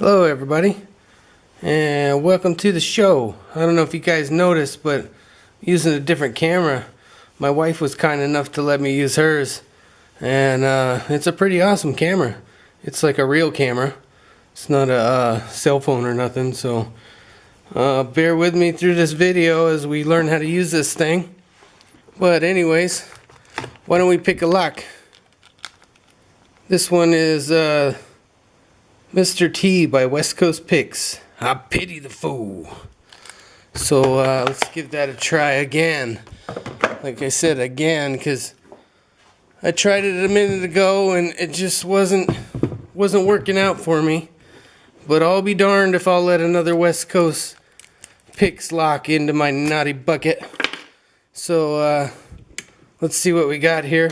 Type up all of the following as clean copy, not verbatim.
Hello everybody, and welcome to the show. I don't know if you guys noticed, but I'm using a different camera. My wife was kind enough to let me use hers, and it's a pretty awesome camera. It's like a real camera. It's not a cell phone or nothing, so bear with me through this video as we learn how to use this thing. But anyways, why don't we pick a lock? This one is Mr. T by West Coast Picks. I pity the fool. So let's give that a try again. Like I said, again, because I tried it a minute ago and it just wasn't working out for me. But I'll be darned if I'll let another West Coast Picks lock into my naughty bucket. So let's see what we got here.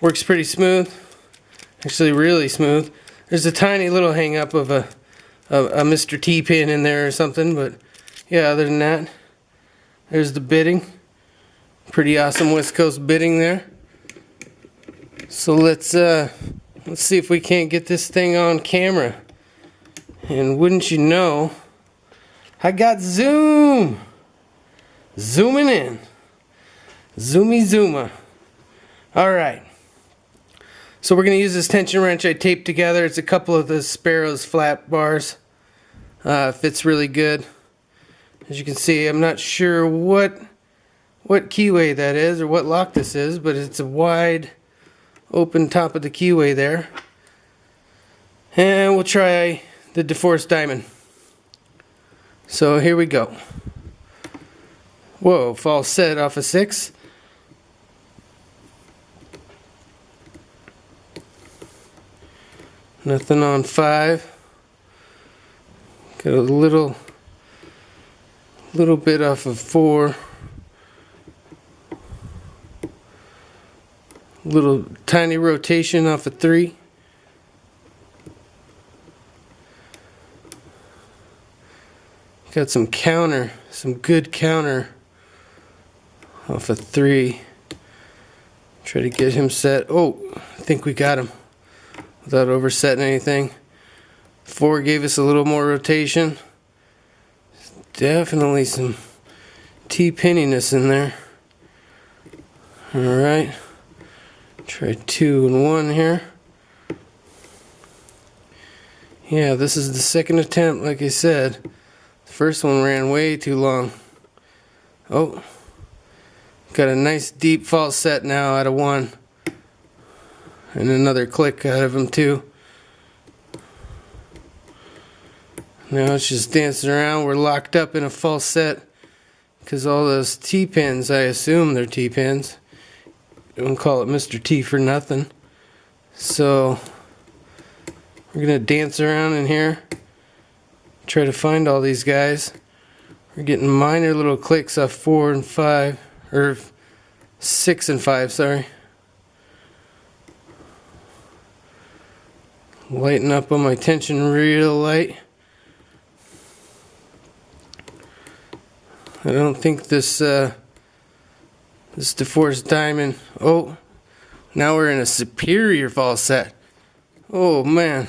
Works pretty smooth. Actually really smooth. There's a tiny little hang up of a Mr. T pin in there or something, but yeah, other than that, there's the bitting. Pretty awesome West Coast bitting there. So let's see if we can't get this thing on camera. And wouldn't you know, I got zoom. Zooming in. Zoomy zooma. Alright. So we're going to use this tension wrench I taped together. It's a couple of the Sparrow's flat bars. Fits really good. As you can see, I'm not sure what keyway that is or what lock this is, but it's a wide open top of the keyway there. And we'll try the DeForest diamond. So here we go. Whoa, false set off a 6. Nothing on 5. Got a little bit off of 4. Little tiny rotation off of 3. Got some good counter off of 3. Try to get him set. Oh, I think we got him without oversetting anything. 4 gave us a little more rotation. Definitely some T-pinniness in there. Alright. Try 2 and 1 here. Yeah, this is the second attempt, like I said. The first one ran way too long. Oh. Got a nice deep false set now out of 1. And another click out of him too. Now it's just dancing around. We're locked up in a false set because all those T-pins, I assume they're T-pins. Don't call it Mr. T for nothing. So we're going to dance around in here. Try to find all these guys. We're getting minor little clicks off 4 and 5. Or 6 and 5, sorry. Lighten up on my tension real light. I don't think this DeForest diamond. Oh, now we're in a superior false set. Oh man.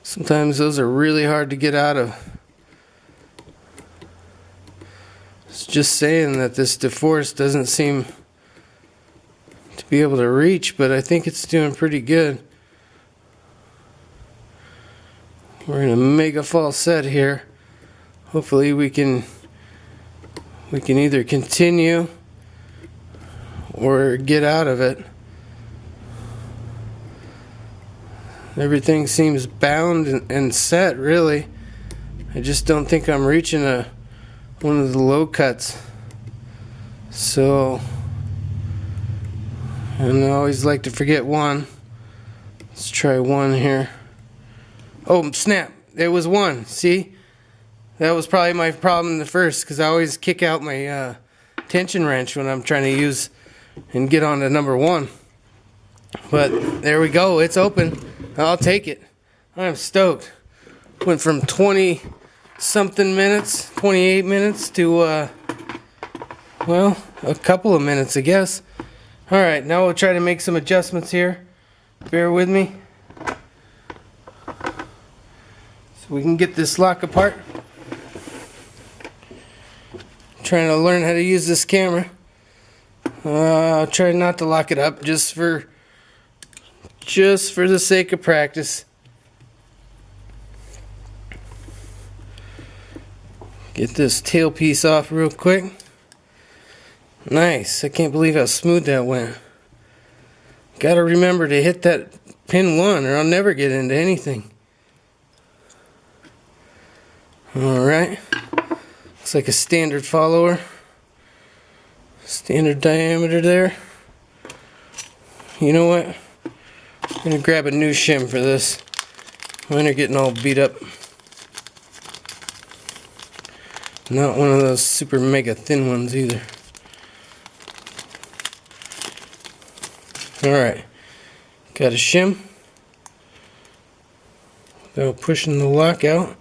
Sometimes those are really hard to get out of. It's just saying that this DeForest doesn't seem to be able to reach, but I think it's doing pretty good. We're in a mega false set here. Hopefully we can either continue or get out of it. Everything seems bound and set, really. I just don't think I'm reaching one of the low cuts. So, and I always like to forget 1. Let's try 1 here. Oh, snap. There was 1. See? That was probably my problem in the first, because I always kick out my tension wrench when I'm trying to use and get on to number 1. But there we go. It's open. I'll take it. I'm stoked. Went from 20 something minutes, 28 minutes to well, a couple of minutes, I guess. Alright, now we'll try to make some adjustments here. Bear with me. So we can get this lock apart. I'm trying to learn how to use this camera. I'll try not to lock it up just for the sake of practice. Get this tailpiece off real quick. Nice. I can't believe how smooth that went. Gotta remember to hit that pin 1 or I'll never get into anything. Alright. Looks like a standard follower. Standard diameter there. You know what? I'm gonna grab a new shim for this. Mine are getting all beat up. Not one of those super mega thin ones either. Alright. Got a shim. Without pushing the lock out.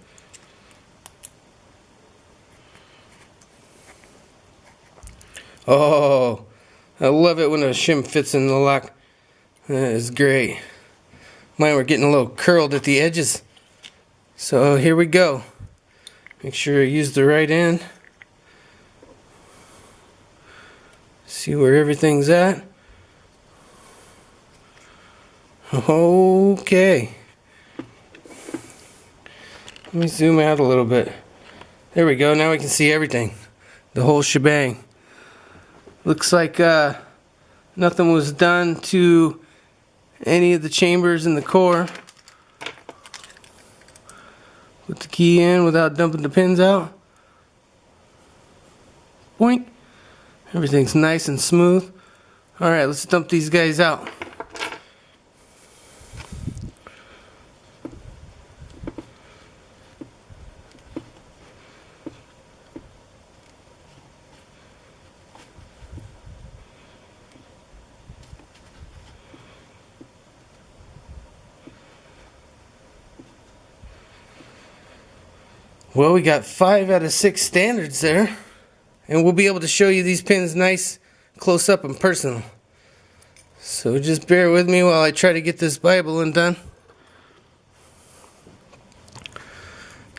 Oh, I love it when a shim fits in the lock. That is great. Mine were getting a little curled at the edges. So here we go. Make sure I use the right end. See where everything's at. Okay. Let me zoom out a little bit. There we go. Now we can see everything. The whole shebang. Looks like nothing was done to any of the chambers in the core. Put the key in without dumping the pins out. Boink. Everything's nice and smooth. Alright, let's dump these guys out. Well, we got 5 out of 6 standards there. And we'll be able to show you these pins nice, close up and personal. So just bear with me while I try to get this Bible undone.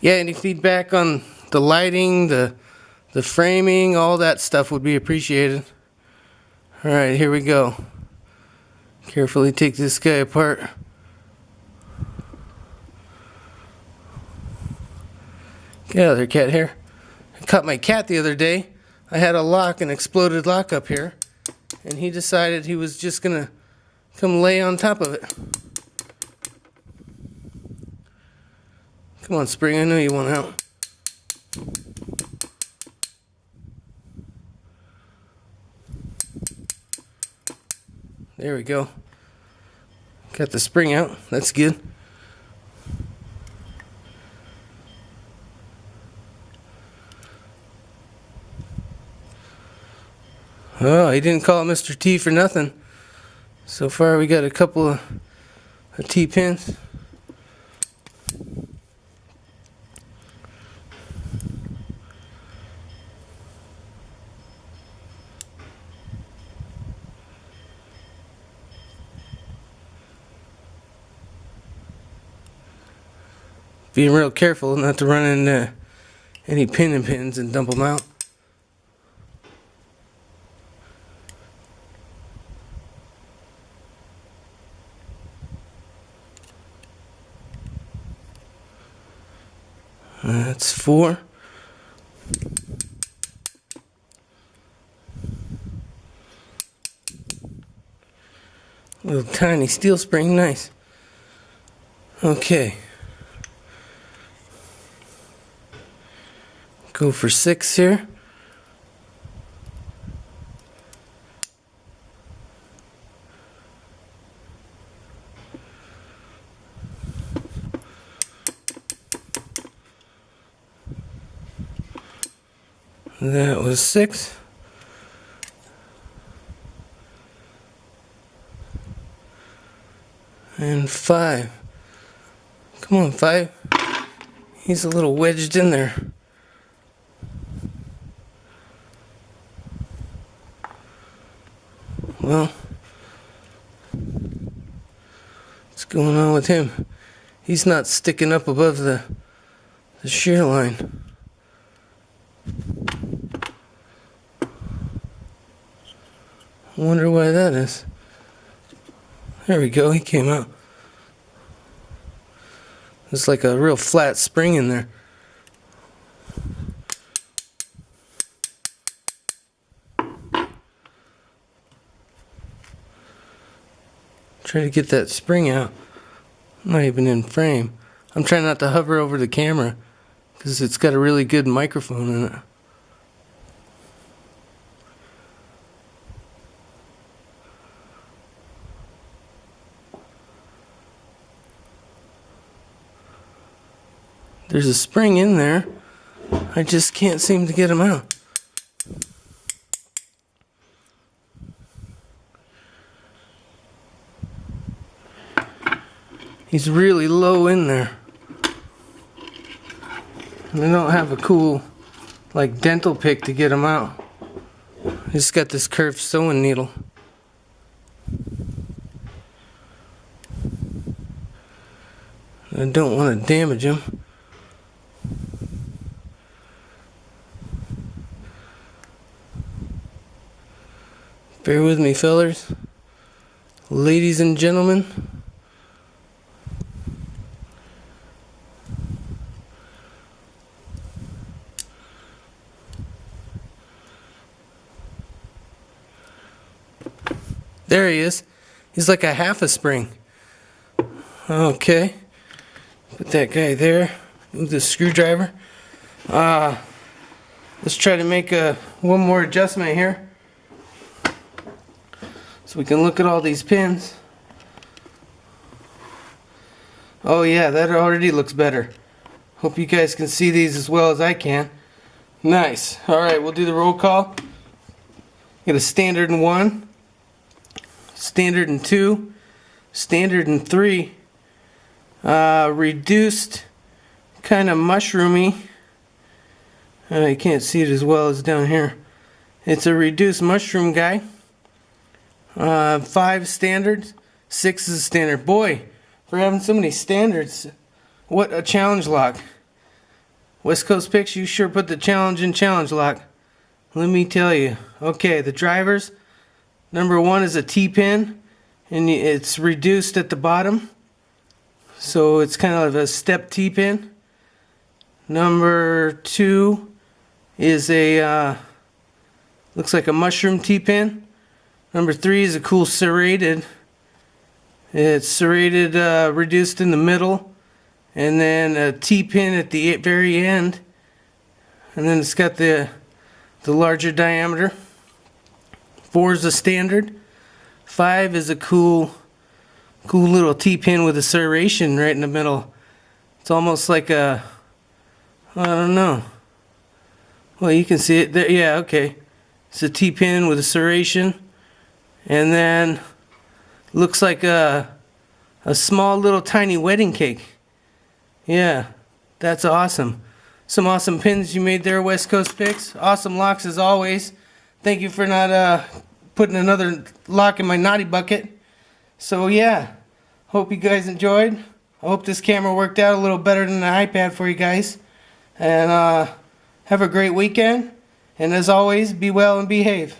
Yeah, any feedback on the lighting, the framing, all that stuff would be appreciated. Alright, here we go. Carefully take this guy apart. Get out of there, cat hair. I caught my cat the other day. I had a lock, an exploded lock up here, and he decided he was just gonna come lay on top of it. Come on, Spring, I know you want out. There we go. Got the spring out, that's good. Oh, he didn't call it Mr. T for nothing. So far we got a couple of T-pins. Being real careful not to run into any pins and dump them out. That's 4. Little tiny steel spring, nice. Okay. Go for 6 here. That was 6. And 5. Come on, 5. He's a little wedged in there. Well, going on with him? He's not sticking up above the shear line. I wonder why that is. There we go, he came out. There's like a real flat spring in there. Try to get that spring out. Not even in frame. I'm trying not to hover over the camera because it's got a really good microphone in it. There's a spring in there. I just can't seem to get him out. He's really low in there. And I don't have a cool, like, dental pick to get him out. I just got this curved sewing needle. I don't want to damage him. Bear with me, fellers. Ladies and gentlemen. There he is. He's like a half a spring. Okay. Put that guy there. Move the screwdriver. Let's try to make one more adjustment here, so we can look at all these pins. Oh yeah, that already looks better. Hope you guys can see these as well as I can. Nice. Alright, we'll do the roll call. Get a standard in 1, standard in 2, standard in 3, reduced, kind of mushroomy. You can't see it as well as down here. It's a reduced mushroom guy. 5 standards, 6 is standard. Boy, for having so many standards, what a challenge lock. West Coast Picks, you sure put the challenge in challenge lock. Let me tell you. Okay, the drivers. Number 1 is a T-pin, and it's reduced at the bottom. So it's kind of a step T-pin. Number 2 is a, looks like a mushroom T-pin. Number 3 is a cool serrated. It's serrated, reduced in the middle, and then a T-pin at the very end, and then it's got the larger diameter. 4 is a standard. 5 is a cool little T-pin with a serration right in the middle. It's almost like a, I don't know. Well, you can see it there. Yeah, okay. It's a T-pin with a serration. And then looks like a small little tiny wedding cake. Yeah, that's awesome. Some awesome pins you made there, West Coast Picks. Awesome locks as always. Thank you for not putting another lock in my naughty bucket. So yeah, hope you guys enjoyed. I hope this camera worked out a little better than the iPad for you guys. And have a great weekend. And as always, be well and behave.